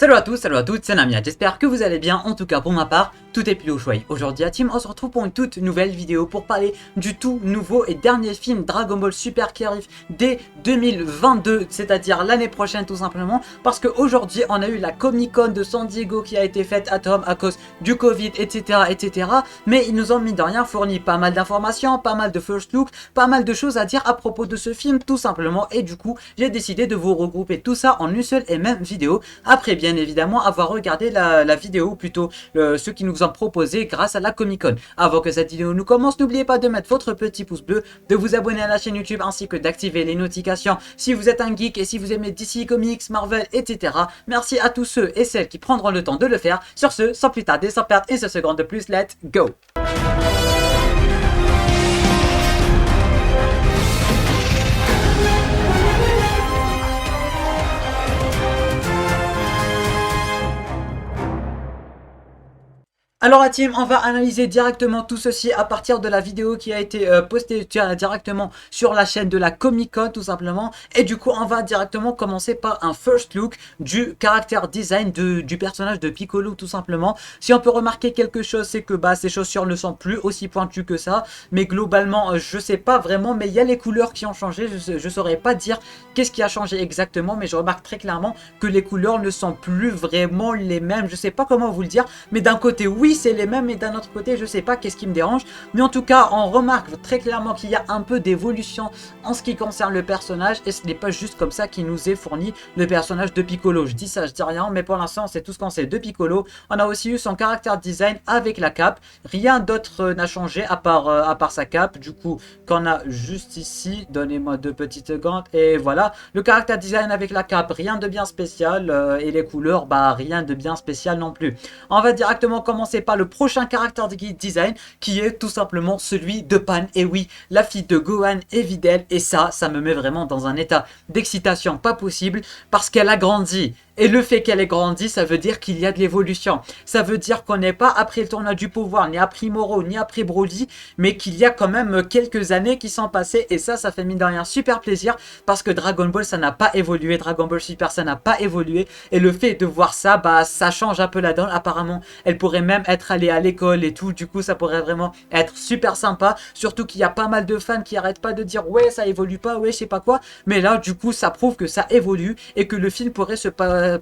Salut à tous, salut à toutes, c'est Namia, j'espère que vous allez bien, en tout cas pour ma part, tout est pile au choix. Aujourd'hui à Team, on se retrouve pour une toute nouvelle vidéo pour parler du tout nouveau et dernier film Dragon Ball Super qui arrive dès 2022, c'est-à-dire l'année prochaine tout simplement, parce qu'aujourd'hui on a eu la Comic Con de San Diego qui a été faite à Tom à cause du Covid, etc. Mais ils nous ont mis de rien fourni pas mal d'informations, pas mal de first look, pas mal de choses à dire à propos de ce film tout simplement, et du coup j'ai décidé de vous regrouper tout ça en une seule et même vidéo, après bien évidemment avoir regardé la vidéo, ou plutôt ce qui nous ont proposé grâce à la Comic Con. Avant que cette vidéo nous commence, n'oubliez pas de mettre votre petit pouce bleu, de vous abonner à la chaîne YouTube ainsi que d'activer les notifications si vous êtes un geek et si vous aimez DC Comics, Marvel, etc. Merci à tous ceux et celles qui prendront le temps de le faire. Sur ce, sans plus tarder, sans perdre une seule seconde de plus, let's go! Alors la team, on va analyser directement tout ceci à partir de la vidéo qui a été postée directement sur la chaîne de la Comic Con tout simplement. Et du coup on va directement commencer par un first look du caractère design du personnage de Piccolo tout simplement. Si on peut remarquer quelque chose, c'est que ses chaussures ne sont plus aussi pointues que ça. Mais globalement je sais pas vraiment, mais il y a les couleurs qui ont changé. Je saurais pas dire qu'est-ce qui a changé exactement, mais je remarque très clairement que les couleurs ne sont plus vraiment les mêmes. Je sais pas comment vous le dire, mais d'un côté oui c'est les mêmes, et d'un autre côté je sais pas qu'est-ce qui me dérange, mais en tout cas on remarque très clairement qu'il y a un peu d'évolution en ce qui concerne le personnage, et ce n'est pas juste comme ça qu'il nous est fourni le personnage de Piccolo. Je dis ça, je dis rien, mais pour l'instant c'est tout ce qu'on sait de Piccolo. On a aussi eu son caractère design avec la cape, rien d'autre n'a changé à part sa cape, du coup qu'on a juste ici. Donnez-moi deux petites secondes, et voilà le caractère design avec la cape, rien de bien spécial, et les couleurs rien de bien spécial non plus. On va directement commencer par le prochain caractère de design qui est tout simplement celui de Pan. Et oui, la fille de Gohan et Videl, et ça me met vraiment dans un état d'excitation pas possible parce qu'elle a grandi. Et le fait qu'elle ait grandi, ça veut dire qu'il y a de l'évolution. Ça veut dire qu'on n'est pas après le tournoi du pouvoir, ni après Moro, ni après Broly, mais qu'il y a quand même quelques années qui sont passées. Et ça fait mine de rien super plaisir, parce que Dragon Ball, ça n'a pas évolué. Dragon Ball Super, ça n'a pas évolué. Et le fait de voir ça, ça change un peu la donne. Apparemment, elle pourrait même être allée à l'école et tout. Du coup, ça pourrait vraiment être super sympa. Surtout qu'il y a pas mal de fans qui arrêtent pas de dire « Ouais, ça évolue pas, ouais, je sais pas quoi ». Mais là, du coup, ça prouve que ça évolue et que le film pourrait se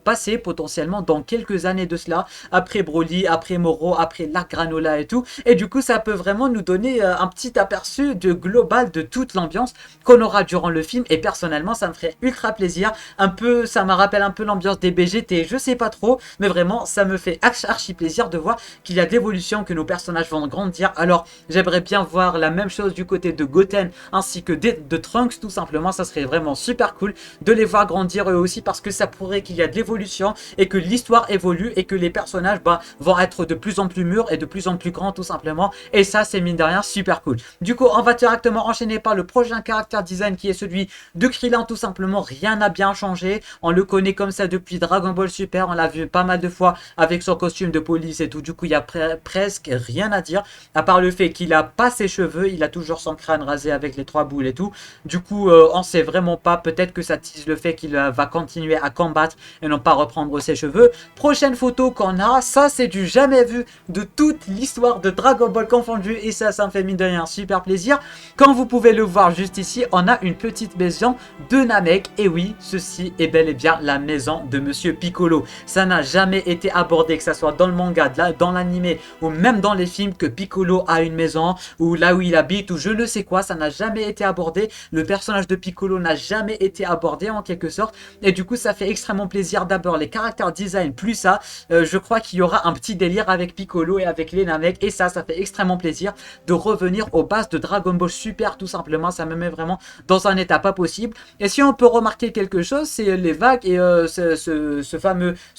passer potentiellement dans quelques années de cela, après Broly, après Moro, après la Granola et tout, et du coup ça peut vraiment nous donner un petit aperçu de global de toute l'ambiance qu'on aura durant le film. Et personnellement ça me ferait ultra plaisir, un peu, ça me rappelle un peu l'ambiance des BGT, je sais pas trop, mais vraiment ça me fait archi plaisir de voir qu'il y a de l'évolution, que nos personnages vont grandir. Alors j'aimerais bien voir la même chose du côté de Goten ainsi que de Trunks tout simplement. Ça serait vraiment super cool de les voir grandir eux aussi, parce que ça pourrait qu'il y a de l'évolution et que l'histoire évolue et que les personnages vont être de plus en plus mûrs et de plus en plus grands tout simplement. Et ça c'est mine de rien super cool. Du coup on va directement enchaîner par le prochain caractère design qui est celui de Krillin tout simplement. Rien n'a bien changé, on le connaît comme ça depuis Dragon Ball Super, on l'a vu pas mal de fois avec son costume de police et tout. Du coup il y a presque rien à dire, à part le fait qu'il a pas ses cheveux, il a toujours son crâne rasé avec les trois boules et tout. Du coup on sait vraiment pas, peut-être que ça tease le fait qu'il va continuer à combattre et non pas reprendre ses cheveux. Prochaine photo qu'on a, ça c'est du jamais vu de toute l'histoire de Dragon Ball confondu, et ça me fait mine de rien super plaisir. Comme vous pouvez le voir juste ici, on a une petite maison de Namek, et oui, ceci est bel et bien la maison de Monsieur Piccolo. Ça n'a jamais été abordé, que ça soit dans le manga, dans l'animé ou même dans les films, que Piccolo a une maison ou là où il habite ou je ne sais quoi. Ça n'a jamais été abordé, le personnage de Piccolo n'a jamais été abordé en quelque sorte, et du coup ça fait extrêmement plaisir. D'abord les caractères design, plus ça, je crois qu'il y aura un petit délire avec Piccolo et avec les Namek, et ça fait extrêmement plaisir de revenir aux bases de Dragon Ball Super tout simplement. Ça me met vraiment dans un état pas possible. Et si on peut remarquer quelque chose, c'est les vagues et ce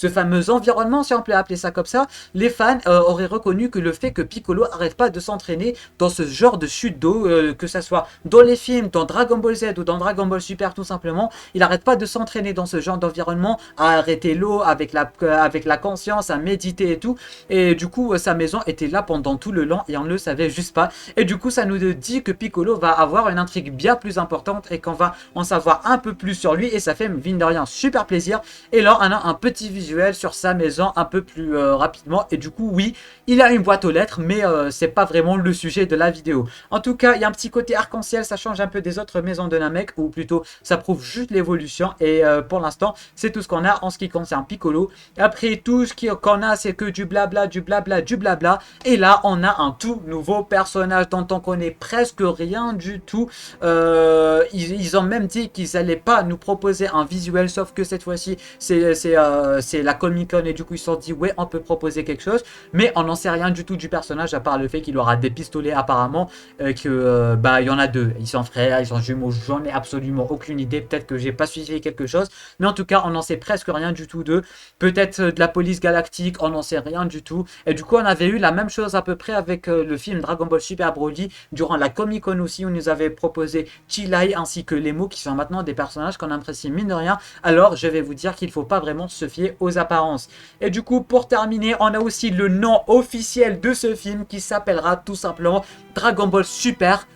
fameux environnement, si on peut appeler ça comme ça. Les fans auraient reconnu que le fait que Piccolo arrête pas de s'entraîner dans ce genre de chute d'eau, que ça soit dans les films, dans Dragon Ball Z ou dans Dragon Ball Super tout simplement, il arrête pas de s'entraîner dans ce genre d'environnement à arrêter l'eau avec la conscience, à méditer et tout. Et du coup, sa maison était là pendant tout le long et on ne le savait juste pas. Et du coup, ça nous dit que Piccolo va avoir une intrigue bien plus importante et qu'on va en savoir un peu plus sur lui. Et ça fait, mine de rien, super plaisir. Et là, on a un petit visuel sur sa maison un peu plus rapidement. Et du coup, oui, il a une boîte aux lettres, mais c'est pas vraiment le sujet de la vidéo. En tout cas, il y a un petit côté arc-en-ciel, ça change un peu des autres maisons de Namek, ou plutôt, ça prouve juste l'évolution. Et pour l'instant, c'est tout ce qu'on a en ce qui concerne Piccolo. Après, tout ce qu'on a, c'est que du blabla, du blabla, du blabla. Et là, on a un tout nouveau personnage dont on connaît presque rien du tout. Ils ont même dit qu'ils n'allaient pas nous proposer un visuel, sauf que cette fois-ci, c'est la Comic Con et du coup, ils se sont dit, ouais, on peut proposer quelque chose. Mais on n'en sait rien du tout du personnage, à part le fait qu'il aura des pistolets apparemment, il y en a deux. Ils sont frères, ils sont jumeaux, j'en ai absolument aucune idée. Peut-être que j'ai pas suivi quelque chose. Mais en tout cas, on n'en sait presque rien du tout d'eux. Peut-être de la police galactique, on n'en sait rien du tout. Et du coup, on avait eu la même chose à peu près avec le film Dragon Ball Super Broly durant la Comic Con aussi, où on nous avait proposé Chilai ainsi que Lemo, qui sont maintenant des personnages qu'on apprécie mine de rien. Alors, je vais vous dire qu'il ne faut pas vraiment se fier aux apparences. Et du coup, pour terminer, on a aussi le nom officiel de ce film qui s'appellera tout simplement Dragon Ball Super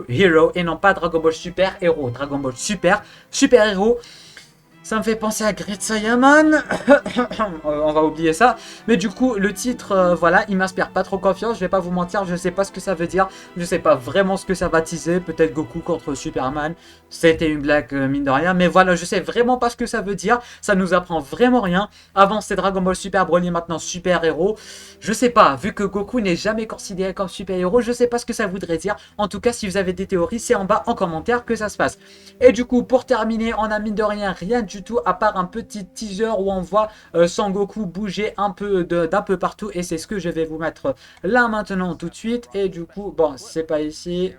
Hero et non pas Dragon Ball Super Hero. Dragon Ball Super Hero. Ça me fait penser à Great Saiyaman. On va oublier ça. Mais du coup, le titre, voilà, il m'inspire pas trop confiance. Je vais pas vous mentir, je sais pas ce que ça veut dire. Je sais pas vraiment ce que ça va teaser. Peut-être Goku contre Superman. C'était une blague, mine de rien. Mais voilà, je sais vraiment pas ce que ça veut dire. Ça nous apprend vraiment rien. Avant, c'était Dragon Ball Super Broly, maintenant Super Héros. Je sais pas, vu que Goku n'est jamais considéré comme super héros, je sais pas ce que ça voudrait dire. En tout cas, si vous avez des théories, c'est en bas en commentaire que ça se passe. Et du coup, pour terminer, on a mine de rien du tout à part un petit teaser où on voit Sangoku bouger un peu d'un peu partout et c'est ce que je vais vous mettre là maintenant tout de suite. Et du coup, bon, c'est pas ici.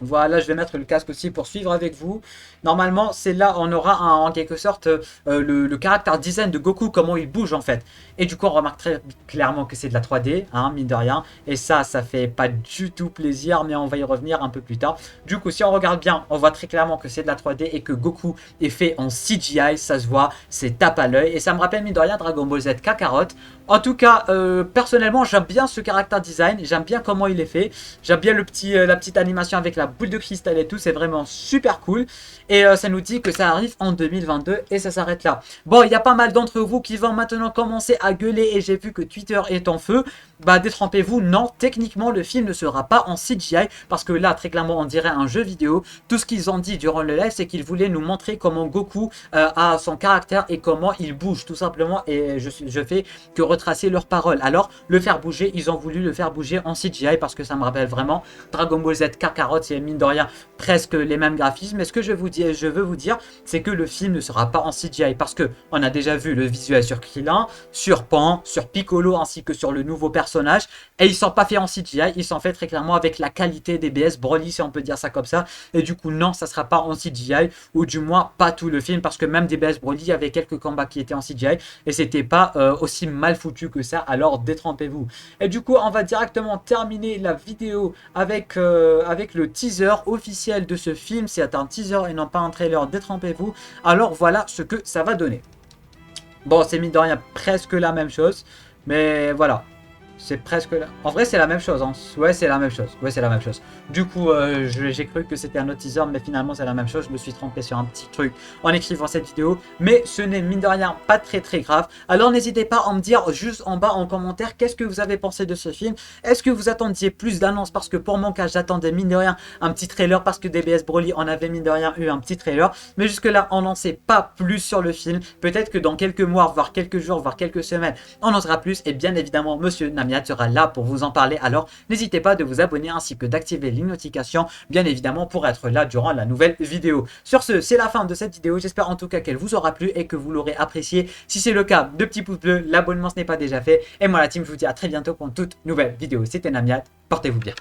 Voilà, je vais mettre le casque aussi pour suivre avec vous. Normalement, c'est là on aura en quelque sorte le caractère design de Goku, comment il bouge en fait. Et du coup, on remarque très clairement que c'est de la 3D, hein, mine de rien. Et ça fait pas du tout plaisir, mais on va y revenir un peu plus tard. Du coup, si on regarde bien, on voit très clairement que c'est de la 3D et que Goku est fait en CGI, ça se voit, c'est tape à l'œil. Et ça me rappelle mine de rien Dragon Ball Z Kakarot. En tout cas, personnellement, j'aime bien ce caractère design, j'aime bien comment il est fait. J'aime bien la petite animation avec la boule de cristal et tout, c'est vraiment super cool. Et ça nous dit que ça arrive en 2022 et ça s'arrête là. Bon, il y a pas mal d'entre vous qui vont maintenant commencer à gueuler et j'ai vu que Twitter est en feu. Bah, détrompez-vous, non, techniquement le film ne sera pas en CGI parce que là, très clairement, on dirait un jeu vidéo. Tout ce qu'ils ont dit durant le live, c'est qu'ils voulaient nous montrer comment Goku a son caractère et comment il bouge tout simplement. Et je fais que retracer leurs paroles. Alors, le faire bouger, ils ont voulu le faire bouger en CGI parce que ça me rappelle vraiment Dragon Ball Z Kakarot, c'est mine de rien presque les mêmes graphismes. Mais ce que je veux vous dire, c'est que le film ne sera pas en CGI parce que on a déjà vu le visuel sur Krillin, sur Pan, sur Piccolo ainsi que sur le nouveau personnage et ils sont pas faits en CGI, ils sont faits très clairement avec la qualité des BS Broly si on peut dire ça comme ça. Et du coup non, ça sera pas en CGI ou du moins pas tout le film parce que même des BS Broly, il y avait quelques combats qui étaient en CGI et c'était pas aussi mal foutu que ça. Alors détrompez-vous. Et du coup, on va directement terminer la vidéo avec le teaser officiel de ce film. C'est un teaser et non pas un trailer, détrompez-vous. Alors voilà ce que ça va donner. Bon, c'est mine de rien presque la même chose, mais voilà. C'est presque... En vrai, c'est la même chose. Hein. Ouais, c'est la même chose. Ouais, c'est la même chose. Du coup, j'ai cru que c'était un autre teaser, mais finalement, c'est la même chose. Je me suis trompé sur un petit truc en écrivant cette vidéo. Mais ce n'est mine de rien pas très grave. Alors, n'hésitez pas à me dire juste en bas en commentaire qu'est-ce que vous avez pensé de ce film. Est-ce que vous attendiez plus d'annonces? Parce que pour mon cas, j'attendais mine de rien un petit trailer. Parce que DBS Broly, on avait mine de rien eu un petit trailer. Mais jusque-là, on n'en sait pas plus sur le film. Peut-être que dans quelques mois, voire quelques jours, voire quelques semaines, on en saura plus. Et bien évidemment, monsieur Namiat sera là pour vous en parler, alors n'hésitez pas de vous abonner ainsi que d'activer les notifications bien évidemment pour être là durant la nouvelle vidéo. Sur ce, c'est la fin de cette vidéo, j'espère en tout cas qu'elle vous aura plu et que vous l'aurez apprécié. Si c'est le cas, de petits pouces bleus, l'abonnement ce n'est pas déjà fait et moi la team je vous dis à très bientôt pour une toute nouvelle vidéo. C'était Namiat, portez-vous bien.